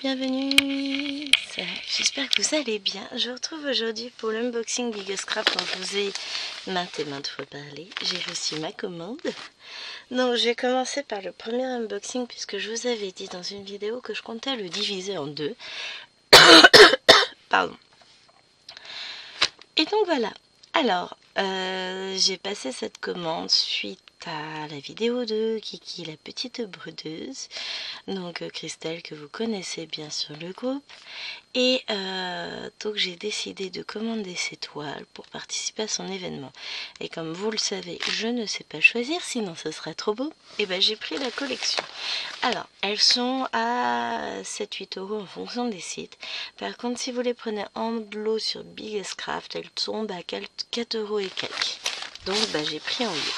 bienvenue. J'espère que vous allez bien. Je vous retrouve aujourd'hui pour l'unboxing Biggest Craft dont je vous ai maintes et maintes fois parlé. J'ai reçu ma commande. Donc je vais commencer par le premier unboxing puisque je vous avais dit dans une vidéo que je comptais le diviser en deux. Pardon. Et donc voilà. Alors, j'ai passé cette commande suite à la vidéo de Kiki, la petite brudeuse, donc Christelle que vous connaissez bien sur le groupe. Et donc j'ai décidé de commander ces toiles pour participer à son événement. Et comme vous le savez, je ne sais pas choisir, sinon ce serait trop beau. Et ben j'ai pris la collection. Alors, elles sont à 7-8 euros en fonction des sites. Par contre, si vous les prenez en lot sur Biggest Craft, elles tombent à 4 euros et quelques. Donc j'ai pris en lot.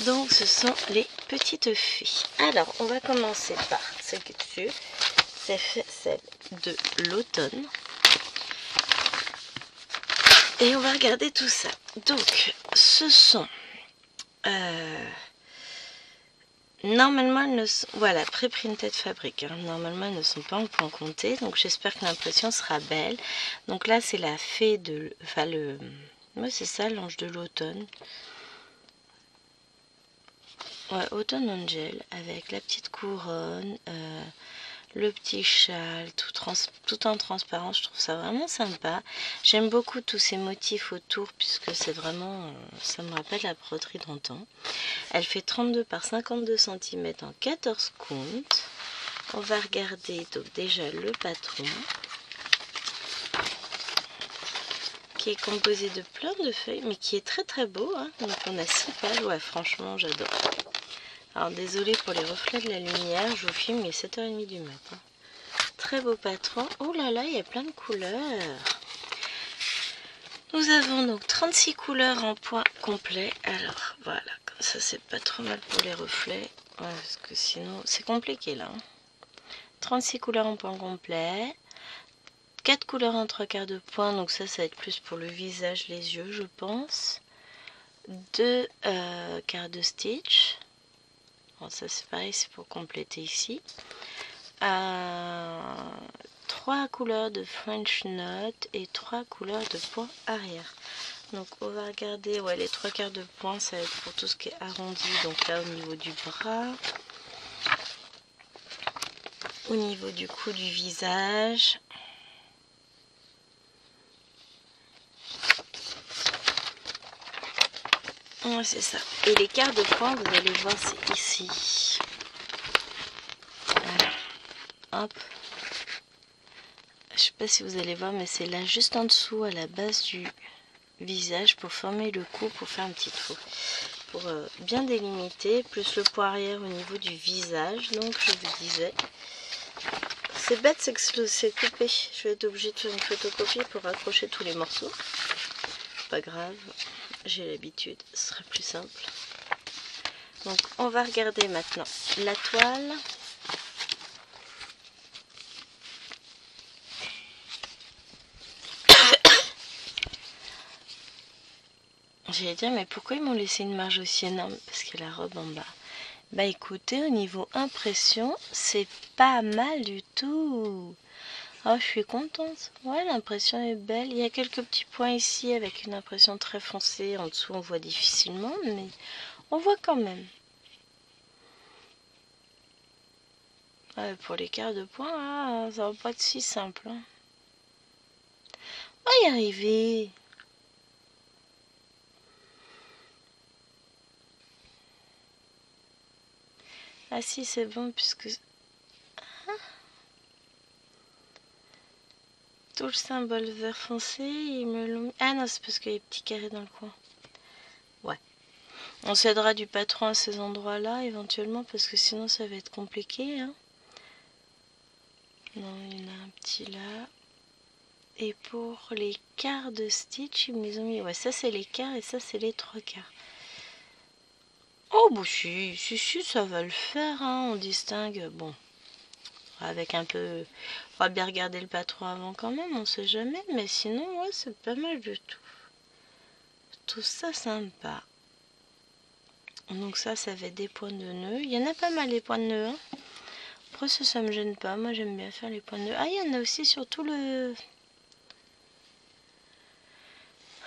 Donc ce sont les petites fées. Alors, on va commencer par celle qui est dessus. C'est celle de l'automne. Et on va regarder tout ça. Donc, ce sont... normalement, elles ne sont... Voilà, pré-printed fabrique. Hein. Normalement, elles ne sont pas en point compté. Donc, j'espère que l'impression sera belle. Donc là, c'est la fée de... Enfin, le... Ouais, c'est ça, l'ange de l'automne. Ouais, Autumn Angel, avec la petite couronne... le petit châle tout en transparence, je trouve ça vraiment sympa. J'aime beaucoup tous ces motifs autour puisque c'est vraiment, ça me rappelle la broderie d'antan. Elle fait 32 par 52 cm en 14 comptes. On va regarder donc déjà le patron qui est composé de plein de feuilles mais qui est très très beau. Hein. Donc on a 6 pages, ouais franchement j'adore. Alors désolée pour les reflets de la lumière, je vous filme il est 7h30 du matin. Très beau patron. Oh là là, il y a plein de couleurs. Nous avons donc 36 couleurs en point complet. Alors voilà, comme ça c'est pas trop mal pour les reflets. Ouais, parce que sinon c'est compliqué là. 36 couleurs en point complet. 4 couleurs en 3/4 de point. Donc ça va être plus pour le visage, les yeux je pense. 2 quarts de stitch. Bon, ça c'est pareil, c'est pour compléter ici. 3 couleurs de French Knot et 3 couleurs de point arrière. Donc on va regarder, ouais, les 3/4 de point, ça va être pour tout ce qui est arrondi. Donc là au niveau du bras, au niveau du cou du visage. Ouais, c'est ça. Et les quarts de point, vous allez voir, c'est ici. Voilà. Hop. Je sais pas si vous allez voir, mais c'est là juste en dessous à la base du visage pour former le cou, pour faire un petit trou, pour bien délimiter, plus le point arrière au niveau du visage. Donc je vous disais, c'est bête, c'est que c'est coupé. Je vais être obligée de faire une photocopie pour accrocher tous les morceaux. Pas grave, j'ai l'habitude, ce sera plus simple. Donc on va regarder maintenant la toile. J'allais dire, mais pourquoi ils m'ont laissé une marge aussi énorme? Parce qu'il y a la robe en bas. Bah écoutez, au niveau impression, c'est pas mal du tout. Oh, je suis contente. Ouais, l'impression est belle. Il y a quelques petits points ici avec une impression très foncée. En dessous, on voit difficilement, mais on voit quand même. Ouais, pour les quarts de point, ah, ça va pas être si simple. Hein. On va y arriver. Ah si, c'est bon, puisque... Ah. Tout le symbole vert foncé, ils me l'ont... Ah non, c'est parce qu'il y a des petits carrés dans le coin. Ouais. On s'aidera du patron à ces endroits-là, éventuellement, parce que sinon ça va être compliqué. Hein. Non, il y en a un petit là. Et pour les quarts de stitch, ils me les ont mis... Ouais, ça c'est les quarts et ça c'est les 3/4. Oh, bah si, ça va le faire, hein. On distingue, bon, avec un peu... On va bien regarder le patron avant quand même, on sait jamais, mais sinon, ouais, c'est pas mal du tout. Tout ça sympa. Donc ça va être des points de nœud. Il y en a pas mal les points de nœud, hein. Après ça me gêne pas. Moi j'aime bien faire les points de... Ah, il y en a aussi sur tout le...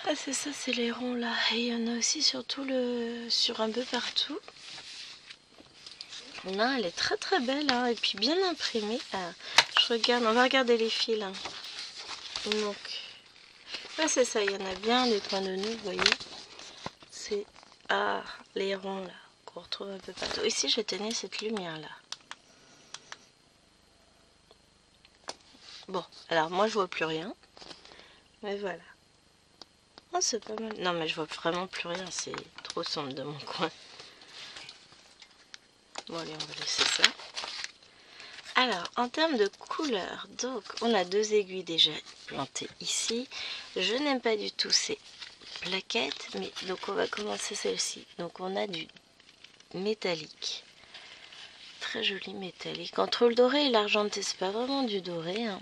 Ah, c'est ça, c'est les ronds là. Et il y en a aussi sur tout le... sur un peu partout. Non, elle est très très belle, hein. Et puis bien imprimée. Ah, je regarde, on va regarder les fils. Hein. Donc, ouais, c'est ça, il y en a bien des points de nœud, vous voyez. C'est les ronds là, qu'on retrouve un peu partout. Ici, je tenais cette lumière là. Bon, alors moi je vois plus rien. Mais voilà. Oh, c'est pas mal. Non, mais je vois vraiment plus rien, c'est trop sombre de mon coin. Bon, allez, on va laisser ça. Alors, en termes de couleur, donc on a 2 aiguilles déjà plantées ici. Je n'aime pas du tout ces plaquettes, mais donc on va commencer celle-ci. Donc on a du métallique. Très joli métallique. Entre le doré et l'argenté, c'est pas vraiment du doré, hein.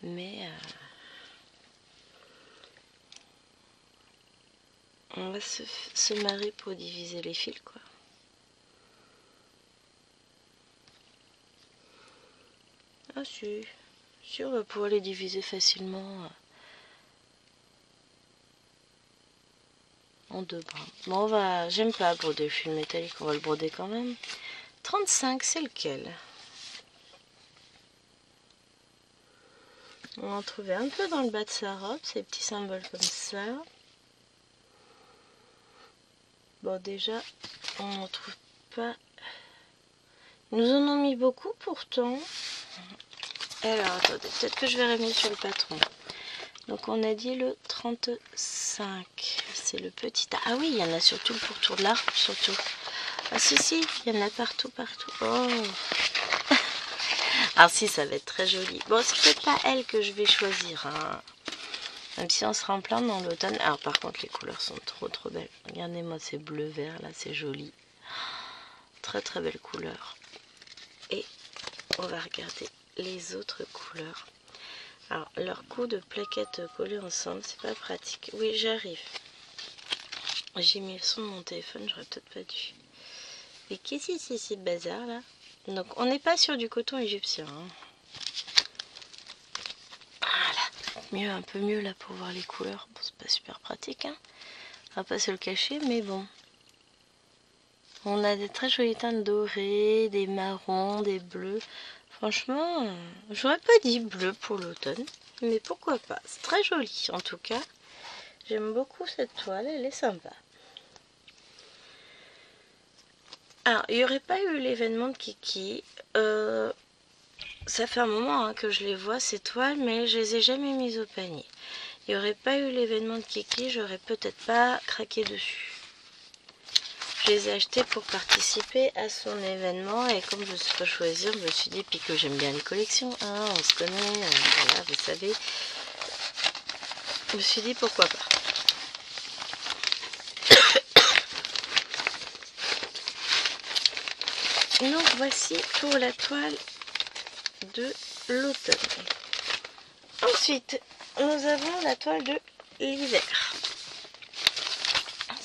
Mais on va se marrer pour diviser les fils, quoi. Ah si, on va pouvoir les diviser facilement en 2 brins. Bon, j'aime pas broder le fil métallique, on va le broder quand même. 35, c'est lequel? On en trouvait un peu dans le bas de sa robe, ces petits symboles comme ça. Bon, déjà, on n'en trouve pas. Ils nous en ont mis beaucoup pourtant. Alors, attendez, peut-être que je verrai mieux sur le patron. Donc, on a dit le 35. C'est le petit... Ah oui, il y en a surtout le pourtour de l'arbre, surtout. Ah si, il y en a partout. Oh. Alors si, ça va être très joli. Bon, c'est peut-être pas elle que je vais choisir, hein. Même si on sera en plein dans l'automne. Alors par contre, les couleurs sont trop belles. Regardez-moi ces bleu-vert là, c'est joli. Très très belle couleur. Et on va regarder les autres couleurs. Alors, leur coup de plaquettes collées ensemble, c'est pas pratique. Oui, j'arrive. J'ai mis le son de mon téléphone, j'aurais peut-être pas dû. Et qu'est-ce que c'est ce bazar là? Donc, on n'est pas sur du coton égyptien. Hein. Voilà. Un peu mieux là pour voir les couleurs. Bon, c'est pas super pratique, hein. On va pas se le cacher, mais bon. On a des très jolies teintes dorées, des marrons, des bleus. Franchement, j'aurais pas dit bleu pour l'automne, mais pourquoi pas. C'est très joli en tout cas. J'aime beaucoup cette toile, elle est sympa. Alors, il n'y aurait pas eu l'événement de Kiki. Ça fait un moment que je les vois ces toiles, mais je les ai jamais mises au panier. Il n'y aurait pas eu l'événement de Kiki, j'aurais peut-être pas craqué dessus. Je les ai achetées pour participer à son événement et comme je ne sais pas choisir, je me suis dit, puis que j'aime bien les collections, hein, on se connaît, voilà, vous savez. Je me suis dit pourquoi pas. Donc voici pour la toile de l'automne. Ensuite, nous avons la toile de l'hiver.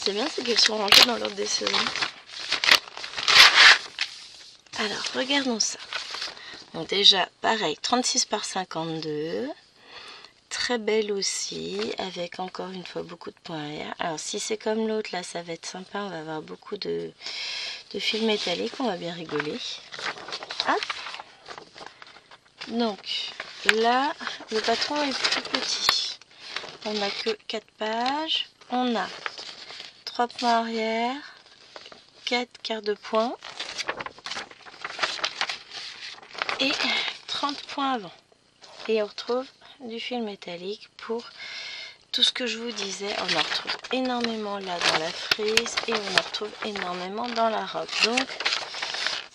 C'est bien, c'est qu'elles sont rangées dans l'ordre des saisons. Alors, regardons ça. Donc déjà, pareil, 36 par 52. Très belle aussi, avec encore une fois beaucoup de points arrière. Alors, si c'est comme l'autre, là, ça va être sympa. On va avoir beaucoup de fils métalliques. On va bien rigoler. Hop. Donc, là, le patron est plus petit. On n'a que 4 pages. On a 3 points arrière, 4 quarts de point et 30 points avant. Et on retrouve du fil métallique pour tout ce que je vous disais. On en retrouve énormément là dans la frise et on en retrouve énormément dans la robe. Donc,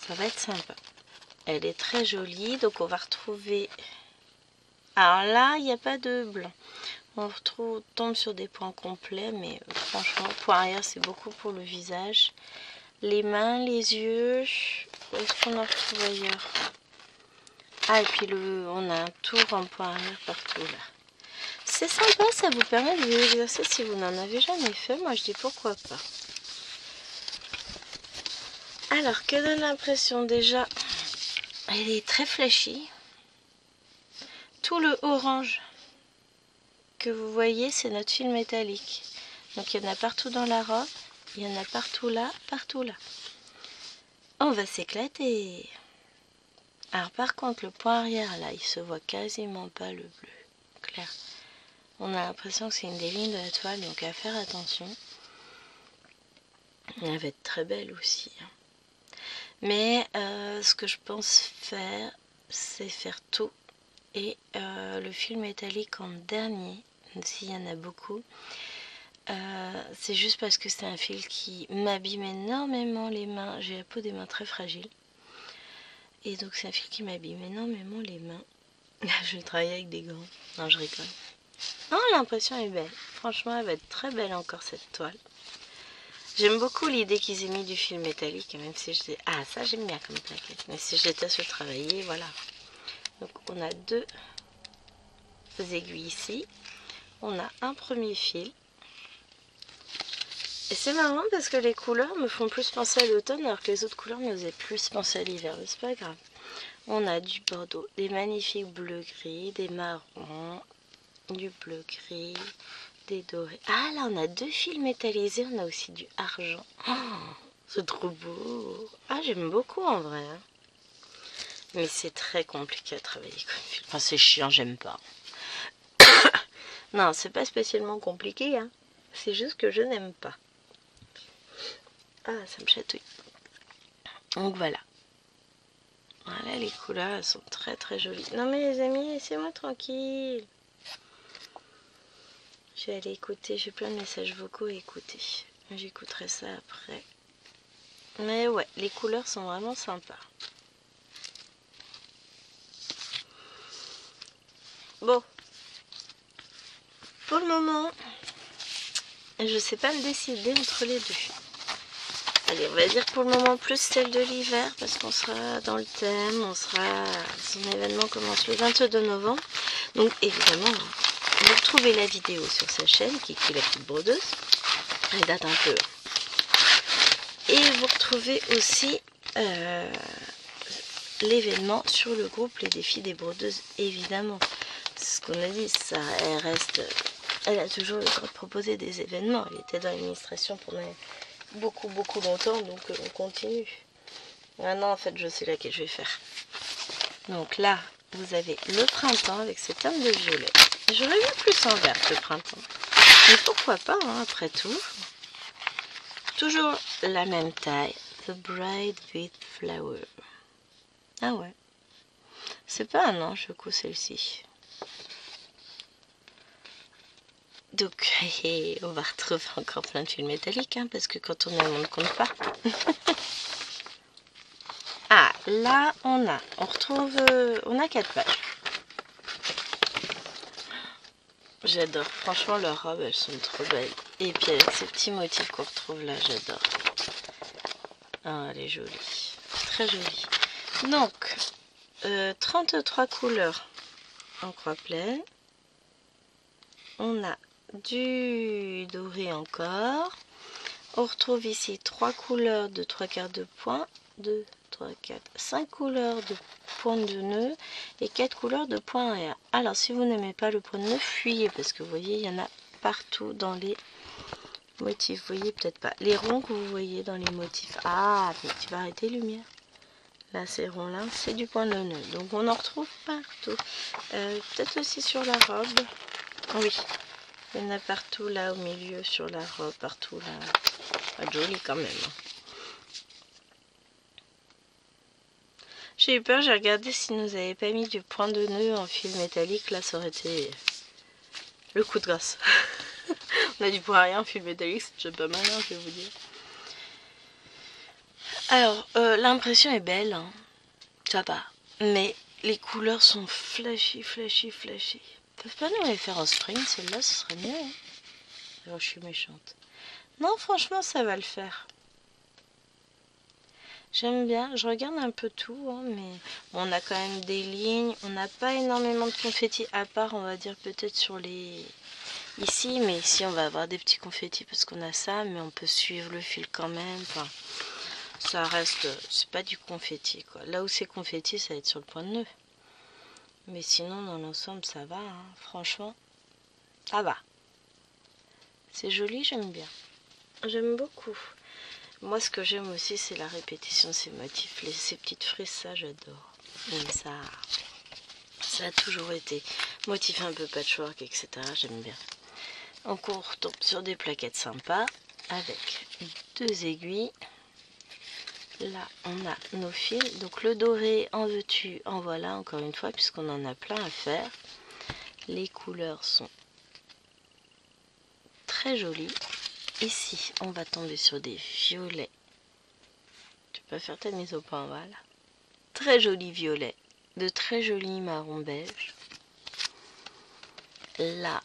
ça va être sympa. Elle est très jolie. Donc, on va retrouver... Alors là, il n'y a pas de blanc. On tombe sur des points complets, mais franchement, point arrière, c'est beaucoup pour le visage. Les mains, les yeux, où est-ce qu'on en retrouve ailleurs? Ah, et puis on a un tour en point arrière partout là. C'est sympa, ça vous permet de vous exercer si vous n'en avez jamais fait. Moi, je dis pourquoi pas. Alors, que donne l'impression déjà Elle est très flashy. Tout le orange que vous voyez, c'est notre fil métallique. Donc il y en a partout dans la robe, il y en a partout là, partout là. On va s'éclater. Alors par contre, le point arrière là, il se voit quasiment pas le bleu clair. On a l'impression que c'est une des lignes de la toile, donc à faire attention. Elle va être très belle aussi. Mais ce que je pense faire, c'est faire tout. Et le fil métallique en dernier, même s'il y en a beaucoup. C'est juste parce que c'est un fil qui m'abîme énormément les mains. J'ai la peau des mains très fragiles. Et donc c'est un fil qui m'abîme énormément les mains. Je vais travailler avec des gants. Non, je rigole. Non, l'impression est belle. Franchement, elle va être très belle encore cette toile. J'aime beaucoup l'idée qu'ils aient mis du fil métallique, même si je dis... Ah, ça j'aime bien comme plaquette. Mais si j'étais sur le travailler, voilà. Donc on a deux aiguilles ici. On a un premier fil. Et c'est marrant parce que les couleurs me font plus penser à l'automne alors que les autres couleurs me faisaient plus penser à l'hiver. Mais c'est pas grave. On a du bordeaux, des magnifiques bleu-gris, des marrons, du bleu-gris, des dorés. Ah là, on a deux fils métallisés, on a aussi du argent. Oh, c'est trop beau. Ah, j'aime beaucoup en vrai. Hein. Mais c'est très compliqué à travailler comme fil. Enfin, c'est chiant, j'aime pas. Non, c'est pas spécialement compliqué. Hein. C'est juste que je n'aime pas. Ah, ça me chatouille. Donc voilà. Voilà, les couleurs, elles sont très très jolies. Non mais les amis, laissez-moi tranquille. Je vais aller écouter, j'ai plein de messages vocaux à écouter. J'écouterai ça après. Mais ouais, les couleurs sont vraiment sympas. Bon. Pour le moment, je sais pas me décider entre les deux. Allez, on va dire pour le moment plus celle de l'hiver parce qu'on sera dans le thème, son événement commence le 22 novembre. Donc évidemment, vous retrouvez la vidéo sur sa chaîne, Kiki la petite brodeuse. Elle date un peu. Et vous retrouvez aussi l'événement sur le groupe Les Défis des Brodeuses, évidemment. C'est ce qu'on a dit, ça, elle a toujours le droit de proposer des événements. Elle était dans l'administration pendant beaucoup longtemps, donc on continue. Maintenant, en fait, je sais laquelle je vais faire. Donc là, vous avez le printemps avec cette teinte de violet. J'aurais vu plus en vert le printemps. Mais pourquoi pas, hein, après tout. Toujours la même taille. The Bride with Flower. Ah ouais. C'est pas un ange, du coup, celle-ci. Donc, on va retrouver encore plein de fils métalliques, hein, parce que quand on aime, on ne compte pas. Ah, là, on a 4 pages. J'adore. Franchement, leurs robes, elles sont trop belles. Et puis avec ces petits motifs qu'on retrouve là, j'adore. Ah, elle est jolie. Très jolie. Donc, 33 couleurs en croix pleine. On a du doré encore. On retrouve ici 3 couleurs de 3/4 de point. 2, 3, 4, 5 couleurs de pointe de nœud et 4 couleurs de point arrière. Alors si vous n'aimez pas le point de nœud, fuyez parce que vous voyez, il y en a partout dans les motifs. Vous voyez peut-être pas. Les ronds que vous voyez dans les motifs. Ah, mais tu vas arrêter lumière. Là, ces ronds-là, c'est du point de nœud. Donc on en retrouve partout. Peut-être aussi sur la robe. Oui, il y en a partout là au milieu, sur la robe, partout là. Pas joli quand même. J'ai eu peur, j'ai regardé si nous avait pas mis du point de nœud en fil métallique, là ça aurait été le coup de grâce. On a du point à rien en fil métallique, c'est déjà pas mal, hein, je vais vous dire. Alors, l'impression est belle, hein. Ça va, mais les couleurs sont flashy. Ils peuvent pas nous les faire en spring, celle-là, ce serait mieux. Hein. Alors, je suis méchante. Non, franchement, ça va le faire. J'aime bien, je regarde un peu tout, hein, mais on a quand même des lignes, on n'a pas énormément de confettis, à part on va dire peut-être sur les... Ici, mais ici on va avoir des petits confettis parce qu'on a ça, mais on peut suivre le fil quand même, enfin, Ça reste, c'est pas du confetti quoi. Là où c'est confetti, ça va être sur le point de nœud. Mais sinon, dans l'ensemble, ça va, hein. Franchement, ça va. C'est joli, j'aime bien. J'aime beaucoup. Moi, ce que j'aime aussi, c'est la répétition de ces motifs. Ces petites frises, ça, j'adore. Et ça a toujours été motif un peu patchwork, etc. J'aime bien. Donc, on retombe sur des plaquettes sympas avec 2 aiguilles. Là, on a nos fils. Donc, le doré, en veux-tu, en voilà, encore une fois, puisqu'on en a plein à faire. Les couleurs sont très jolies. Ici, on va tomber sur des violets. Tu peux faire ta mise au point, voilà. Très jolis violets, de très jolis marron beige. Là,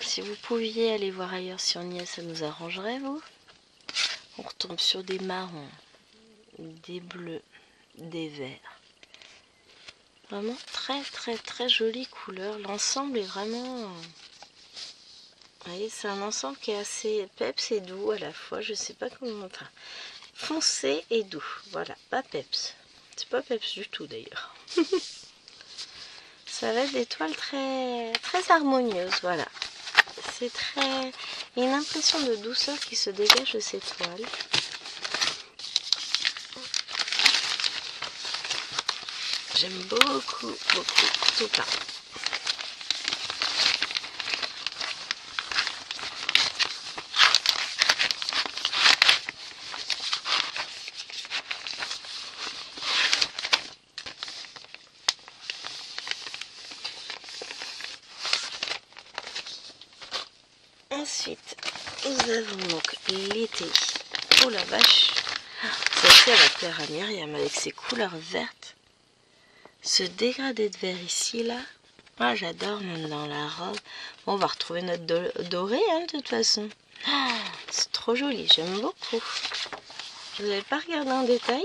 si vous pouviez aller voir ailleurs si on y est, ça nous arrangerait, vous. On retombe sur des marrons, des bleus, des verts. Vraiment très très très jolie couleur. L'ensemble est vraiment... Vous voyez, c'est un ensemble qui est assez peps et doux à la fois. Je sais pas comment... Enfin, foncé et doux. Voilà, pas peps. C'est pas peps du tout d'ailleurs. Ça va être des toiles très, très harmonieuses, voilà. C'est très... Il y a une impression de douceur qui se dégage de ces toiles. J'aime beaucoup, beaucoup tout ça. Ensuite, nous avons donc l'été. Oh la vache! Celle-ci, elle va plaire à Myriam avec ses couleurs vertes. Ce dégradé de vert ici, là. Moi, j'adore, même dans la robe. Bon, on va retrouver notre doré, hein, de toute façon. Oh, c'est trop joli, j'aime beaucoup. Vous n'avez pas regardé en détail?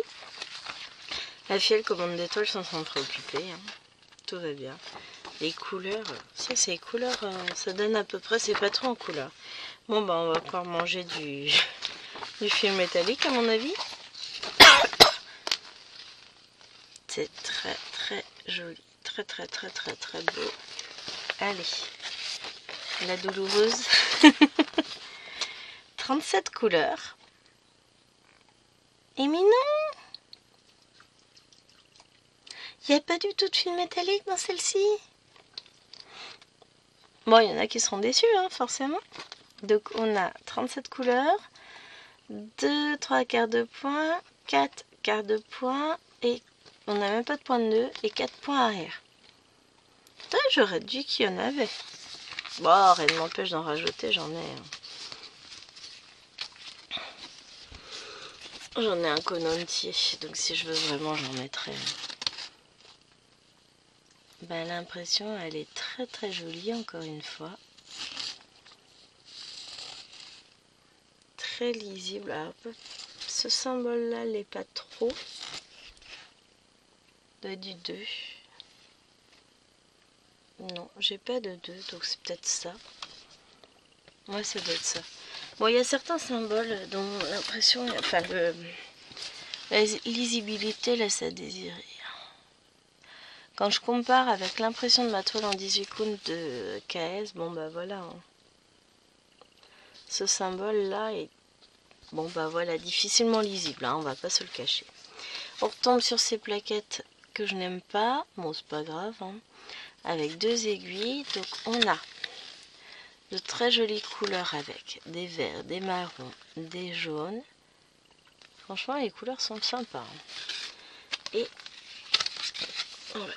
La fille, elle commande des toiles sans s'en préoccuper. Hein. Tout va bien. Les couleurs, ça c'est les couleurs, ça donne à peu près, c'est pas trop en couleur. Bon, bah on va encore manger du fil métallique à mon avis. C'est très très joli, très très très très très beau. Allez, la douloureuse. 37 couleurs. Et mais non, il n'y a pas du tout de fil métallique dans celle-ci. Bon, il y en a qui seront déçus, hein, forcément. Donc on a 37 couleurs, 2, 3 quarts de point, 4 quarts de point, et on n'a même pas de point de nœud, et 4 points arrière. J'aurais dit qu'il y en avait. Bon, rien ne m'empêche d'en rajouter, j'en ai. Hein. J'en ai un cône entier, donc si je veux vraiment, j'en mettrai. Ben, l'impression, elle est très très jolie, encore une fois. Très lisible. Alors, ce symbole-là l'est pas trop. Doit être du 2. Non, j'ai pas de 2, donc c'est peut-être ça. Ouais, ça doit être ça. Bon, il y a certains symboles dont l'impression, enfin, la lisibilité laisse à désirer. Quand je compare avec l'impression de ma toile en 18 coups de KS, bon bah voilà. Hein. Ce symbole-là est, bon bah voilà, difficilement lisible, hein, on va pas se le cacher. On retombe sur ces plaquettes que je n'aime pas, bon c'est pas grave, hein, avec 2 aiguilles, donc on a de très jolies couleurs avec des verts, des marrons, des jaunes. Franchement, les couleurs sont sympas. Hein. Et on va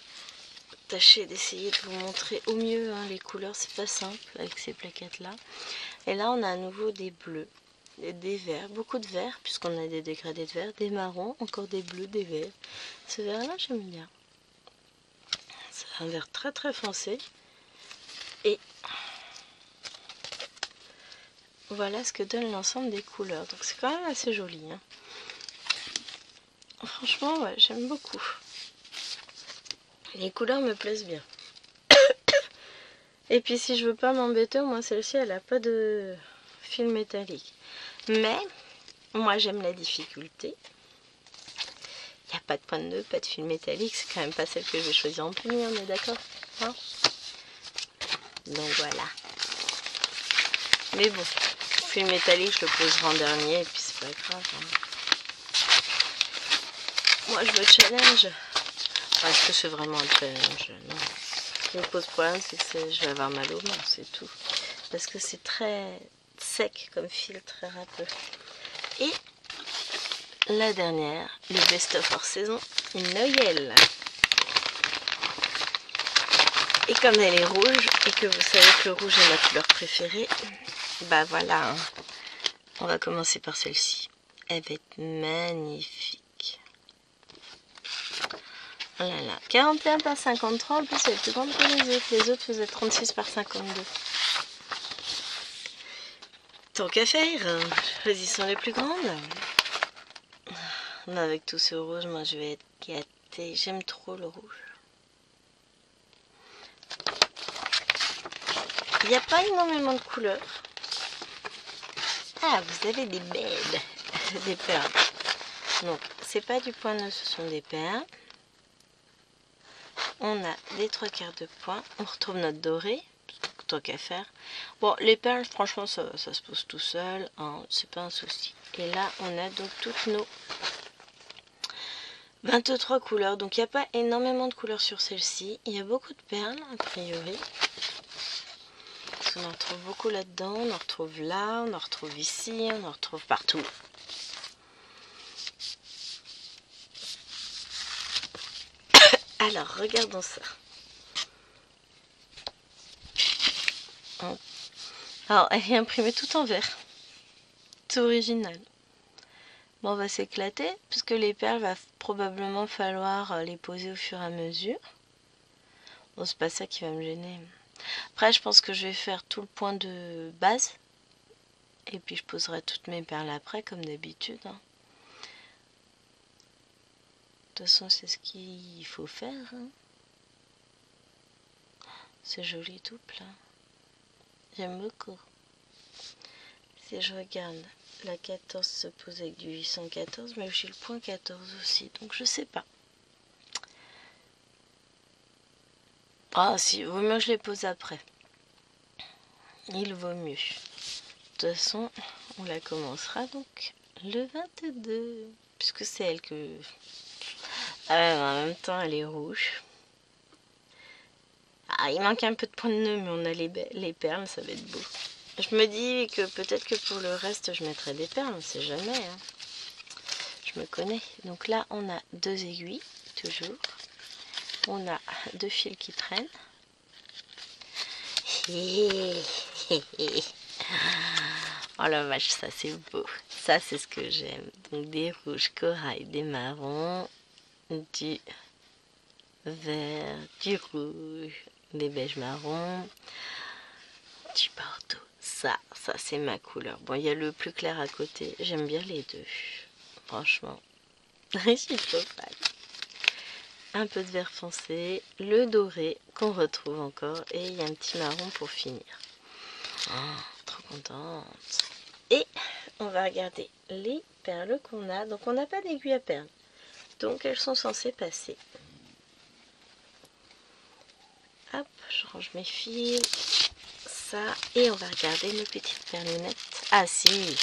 tâcher d'essayer de vous montrer au mieux hein, les couleurs. C'est pas simple avec ces plaquettes-là. Et là, on a à nouveau des bleus, des verts, beaucoup de verts, puisqu'on a des dégradés de verts, des marrons, encore des bleus, des verts. Ce vert-là, j'aime bien. C'est un vert très très foncé. Et voilà ce que donne l'ensemble des couleurs. Donc c'est quand même assez joli. Hein. Franchement, ouais, j'aime beaucoup. Les couleurs me plaisent bien. Et puis si je veux pas m'embêter, au moins celle-ci, elle a pas de fil métallique. Mais Moi j'aime la difficulté. Il n'y a pas de point de nœud, pas de fil métallique. C'est quand même pas celle que je vais choisir en premier, on est d'accord, hein? Donc voilà. Mais bon, le fil métallique je le poserai en dernier et puis c'est pas grave, hein. Moi je me challenge. Enfin, est-ce que c'est vraiment un challenge? Non. Ce qui me pose problème, c'est que je vais avoir mal aux mains, c'est tout. Parce que c'est très sec comme fil, très râpeux. Et la dernière, le best-of hors saison, une Noël. Et comme elle est rouge, et que vous savez que le rouge est ma couleur préférée, bah voilà, hein. On va commencer par celle-ci. Elle va être magnifique. Oh là là, 41 par 53, en plus elle est plus grande que les autres. Les autres faisaient 36 par 52. Tant qu'à faire, choisissons les plus grandes. Mais avec tout ce rouge, moi je vais être gâtée. J'aime trop le rouge. Il n'y a pas énormément de couleurs. Ah, vous avez des belles, des perles. Donc, c'est pas du point neuf, ce sont des perles. On a des 3/4 de point. On retrouve notre doré, tant qu'à faire. Bon, les perles, franchement, ça se pose tout seul, hein, c'est pas un souci. Et là, on a donc toutes nos 23 couleurs. Donc, il n'y a pas énormément de couleurs sur celle-ci. Il y a beaucoup de perles, a priori. On en retrouve beaucoup là-dedans, on en retrouve là, on en retrouve ici, on en retrouve partout. Alors, regardons ça. Alors, elle est imprimée tout en vert. C'est original. Bon, on va s'éclater, puisque les perles, va probablement falloir les poser au fur et à mesure. Bon, c'est pas ça qui va me gêner. Après, je pense que je vais faire tout le point de base. Et puis, je poserai toutes mes perles après, comme d'habitude, hein. De toute façon, c'est ce qu'il faut faire, hein. C'est joli tout plein. J'aime beaucoup. Si je regarde, la 14 se pose avec du 814, mais j'ai le point 14 aussi, donc je sais pas. Ah si, vaut mieux que je les pose après. Il vaut mieux. De toute façon, on la commencera donc le 22, puisque c'est elle que... Ah ouais, en même temps, elle est rouge. Ah, il manque un peu de point de nœud, mais on a les perles, ça va être beau. Je me dis que peut-être que pour le reste, je mettrai des perles, on sait jamais, hein. Je me connais. Donc là, on a 2 aiguilles, toujours. On a 2 fils qui traînent. Oh la vache, ça c'est beau. Ça, c'est ce que j'aime. Donc des rouges corail, des marrons, du vert, du rouge, des beiges marrons, du bordeaux. Ça c'est ma couleur. Bon, il y a le plus clair à côté. J'aime bien les deux. Franchement, je suis trop fan. Un peu de vert foncé, le doré qu'on retrouve encore, et il y a un petit marron pour finir. Oh, trop contente. Et on va regarder les perles qu'on a. Donc on n'a pas d'aiguille à perles, donc elles sont censées passer. Hop, je range mes fils, ça, et on va regarder nos petites perlunettes. Ah si,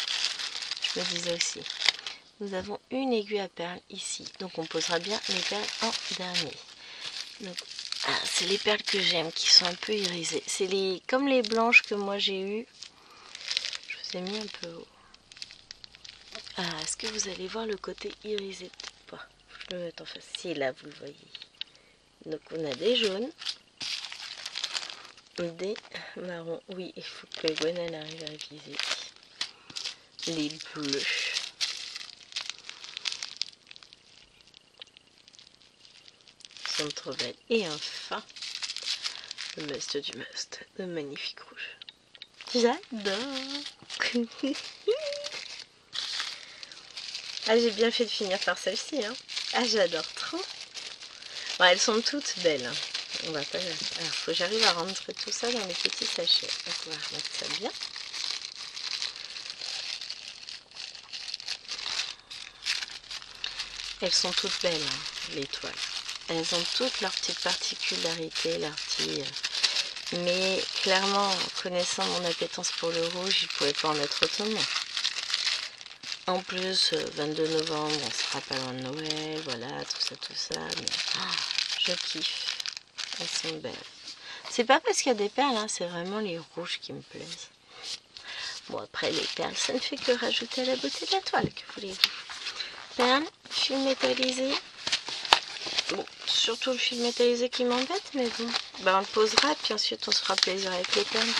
je me disais aussi, nous avons une aiguille à perles ici, donc on posera bien les perles en dernier. Donc, ah, c'est les perles que j'aime, qui sont un peu irisées. C'est comme les blanches que moi j'ai eues. Je vous ai mis un peu haut. Ah, est-ce que vous allez voir le côté irisé? Peut-être pas. Je le mets en face. Si, là, vous le voyez. Donc, on a des jaunes, des marrons. Oui, il faut que Gwen arrive à viser. Les bleus. Ils sont trop belles. Et enfin, le must du must. Le magnifique rouge. J'adore. Ah, j'ai bien fait de finir par celle-ci, hein. Ah, j'adore trop. Bon, elles sont toutes belles, hein. On va pas... Alors, faut que j'arrive à rentrer tout ça dans les petits sachets. Donc, on va remettre ça bien. Elles sont toutes belles, hein, les toiles. Elles ont toutes leurs petites particularités, leurs petits... Mais clairement, connaissant mon appétence pour le rouge, je ne pouvais pas en être autrement. En plus, 22 novembre, on sera pas loin de Noël, voilà, tout ça, mais je kiffe. Elles sont belles. C'est pas parce qu'il y a des perles, hein, c'est vraiment les rouges qui me plaisent. Bon, après, les perles, ça ne fait que rajouter à la beauté de la toile, que voulez-vous. Perles, fil métallisé. Bon, surtout le fil métallisé qui m'embête, mais bon. Ben, on le posera, puis ensuite on se fera plaisir avec les perles.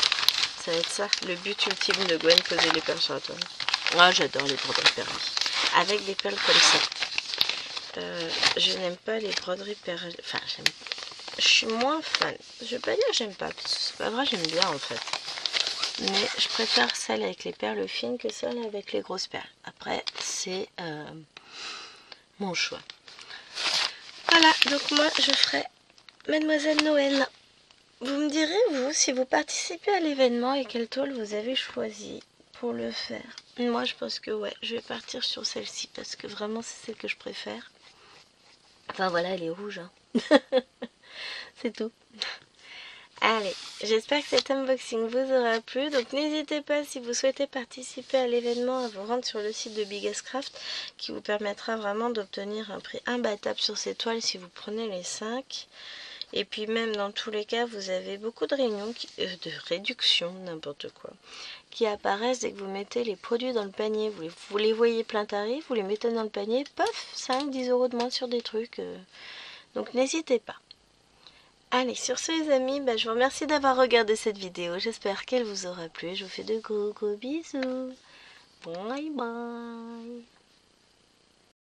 Ça va être ça, le but ultime de Gwen, poser les perles sur la toile. Ah, j'adore les broderies perlées. Avec des perles comme ça. Je n'aime pas les broderies perlées. Enfin, je suis moins fan. Je vais pas dire que j'aime pas, parce que c'est pas vrai, j'aime bien en fait. Mais je préfère celle avec les perles fines que celle avec les grosses perles. Après, c'est mon choix. Voilà, donc moi je ferai Mademoiselle Noël. Vous me direz, vous, si vous participez à l'événement et quelle toile vous avez choisi pour le faire. Moi, je pense que ouais, je vais partir sur celle-ci parce que vraiment, c'est celle que je préfère. Enfin, voilà, elle est rouge. Hein. C'est tout. Allez, j'espère que cet unboxing vous aura plu. Donc, n'hésitez pas, si vous souhaitez participer à l'événement, à vous rendre sur le site de Biggest Craft qui vous permettra vraiment d'obtenir un prix imbattable sur ces toiles si vous prenez les 5. Et puis même dans tous les cas, vous avez beaucoup de de réductions, n'importe quoi, qui apparaissent dès que vous mettez les produits dans le panier. Vous les voyez plein tarif, vous les mettez dans le panier, paf, 5-10 € de moins sur des trucs. Donc n'hésitez pas. Allez, sur ce les amis, je vous remercie d'avoir regardé cette vidéo. J'espère qu'elle vous aura plu. Je vous fais de gros bisous. Bye bye.